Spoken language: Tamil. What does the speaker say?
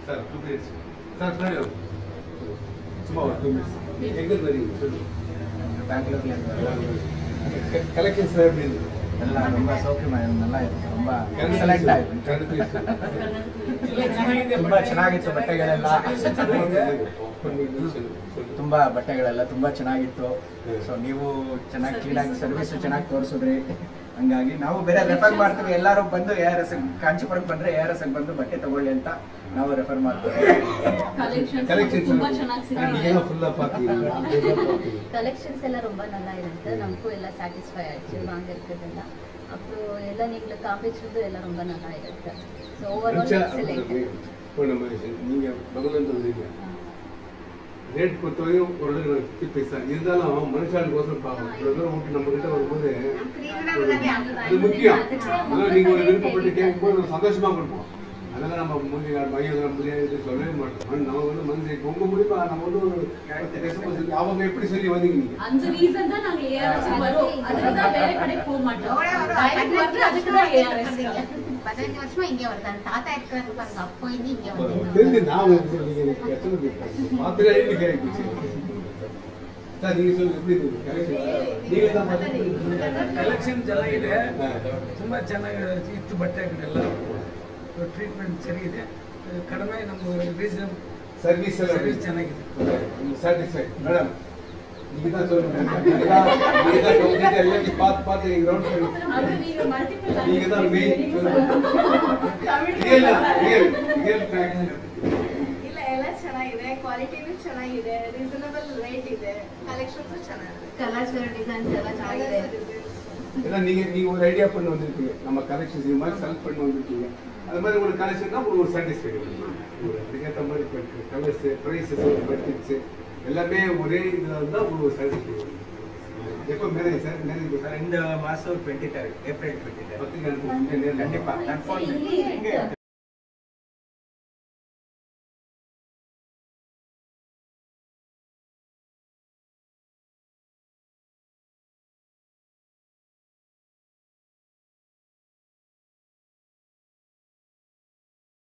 சார் 2 மினிட்ஸ் சார் பின்னாடி சும்மா ஒரு 2 மினிட்ஸ் எங்க வரீங்க சொல்லுங்க கலெக்ஷன்ஸ் எப்படி இருக்கு நல்லா ரொம்ப ಸೌಖ್ಯಮಯ நல்லா ಇತ್ತು ரொம்ப ಎಕ್ಸಲೆಂಟ್ ಆಯ್ತು ತುಂಬಾ ಚೆನ್ನಾಗಿತ್ತು ಬಟ್ಟೆಗಳೆಲ್ಲ ತುಂಬಾ ಬಟ್ಟೆಗಳೆಲ್ಲ ತುಂಬಾ ಚೆನ್ನಾಗಿತ್ತು ಸೊ ನೀವು ಚೆನ್ನಾಗಿ ಕ್ಲೀನಾಗಿ ಸರ್ವಿಸ್ ಚೆನ್ನಾಗಿ ತೋರಿಸಿದ್ರಿ ಹಂಗಾಗಿ ನಾವು ಬೇರೆ ರೆಫರ್ ಮಾಡ್ತೀವಿ ಎಲ್ಲರೂ ಬಂದು ARS ಕಾಂಚೀಪುರಕ್ಕೆ ಬಂದ್ರೆ ARS ಬಂದು ಬಟ್ಟೆ ತಗೊಳ್ಳಿ ಅಂತ ನಾವು ರೆಫರ್ ಮಾಡ್ತೀವಿ கலெக்ஷன்ஸ் எல்லாம் ரொம்ப நல்லா இருக்கு நமக்கும் எல்லாம் சாட்டிஸ்ஃபை ஆயிடுச்சு வாங்க இருக்கிறதுல அப்புறம் எல்லாம் நீங்க காமிச்சது எல்லாம் ரொம்ப நல்லா இருக்கு ஸோ ஓவரால் எக்ஸலென்ட் இப்போ நம்ம நீங்க பகலந்து வந்தீங்க ரேட் பொறுத்தவரையும் ஒரு இடத்துல 50 பைசா இருந்தாலும் மனுஷாளுக்கோசரம் பார்க்கணும் இவ்வளோ தூரம் விட்டு நம்ம கிட்ட வரும்போது அது முக்கியம் அதெல்லாம் நீங்கள் ஒரு விருப்பப்பட்டு கேட்கும்போது நம்ம சந்தோஷமாக கொடுப்போம் அதெல்லாம் நம்ம மூஞ்சி மையம் முடியாது சொல்லவே மாட்டோம் நம்ம வந்து மனசு உங்க முடியுமா நம்ம வந்து அவங்க எப்படி சொல்லி வந்தீங்க நீங்க அந்த ரீசன் தான் நாங்க ARS வரோம் அதுதான் வேற கடைக்கு போக மாட்டோம் அதுக்கு தான் ARS 15 வருஷமா இங்க வரதான் தாத்தா இருக்காரு பாருங்க அப்போ இங்க வந்து தெரிஞ்சு நான் நீங்க மாத்திரை கேட்குச்சு சார் நீங்க சொல்லுங்க எப்படி ಕಲೆಕ್ಷನ್ ಚೆನ್ನಾಗಿದೆ ತುಂಬಾ ಚೆನ್ನಾಗಿ ಇತ್ತು ಬಟ್ಟೆಗಳೆಲ್ಲ ಟ್ರೀಟ್ಮೆಂಟ್ ಚೆನ್ನಾಗಿದೆ ಕಡಿಮೆ ನಮ್ಮ ರೀಸನ್ ಸರ್ವಿಸ್ ಚೆನ್ನಾಗಿದೆ ಸ್ಯಾಟಿಸ್ಫೈಡ್ ಮೇಡಮ್ நீங்க தான் சொல்லுங்க நீங்க தான் சொல்லுங்க எல்லாத்தையும் பார்த்து ரவுண்ட் பண்ணி நீங்க தான் மெயின் ரியல் ஃபேக்ட் ಇಲ್ಲ ಎಲ್ಲ ಚೆನ್ನಾಗಿದೆ ಕ್ವಾಲಿಟಿನೂ ಚೆನ್ನಾಗಿದೆ ರೀಸನಬಲ್ ರೇಟ್ ಇದೆ ಕಲೆಕ್ಷನ್ಸ್ ಚೆನ್ನಾಗಿದೆ கலர்ஸ் டிசைன்ஸ் எல்லாம் ಚೆನ್ನಾಗಿದೆ ஏன்னா நீங்க ஒரு ஐடியா பண்ணி வந்திருக்கீங்க நம்ம கலெக்ஷன்ஸ் இது மாதிரி செலக்ட் பண்ணி வந்திருக்கீங்க அது மாதிரி ஒரு கலெக்ஷன் தான் ஒரு சாட்டிஸ்ஃபைடு அதுக்கேற்ற மாதிரி கலர்ஸ் ப்ரைஸஸ் பட்ஜெட்ஸ் எல்லாமே ஒரே இதில் இருந்தால் ஒரு சாட்டிஸ்ஃபைடு எப்போ மேரேஜ் சார் மேரேஜ் இந்த மாதம் 23 ஏப்ரல் 23 கண்டிப்பாக கன்ஃபார்ம்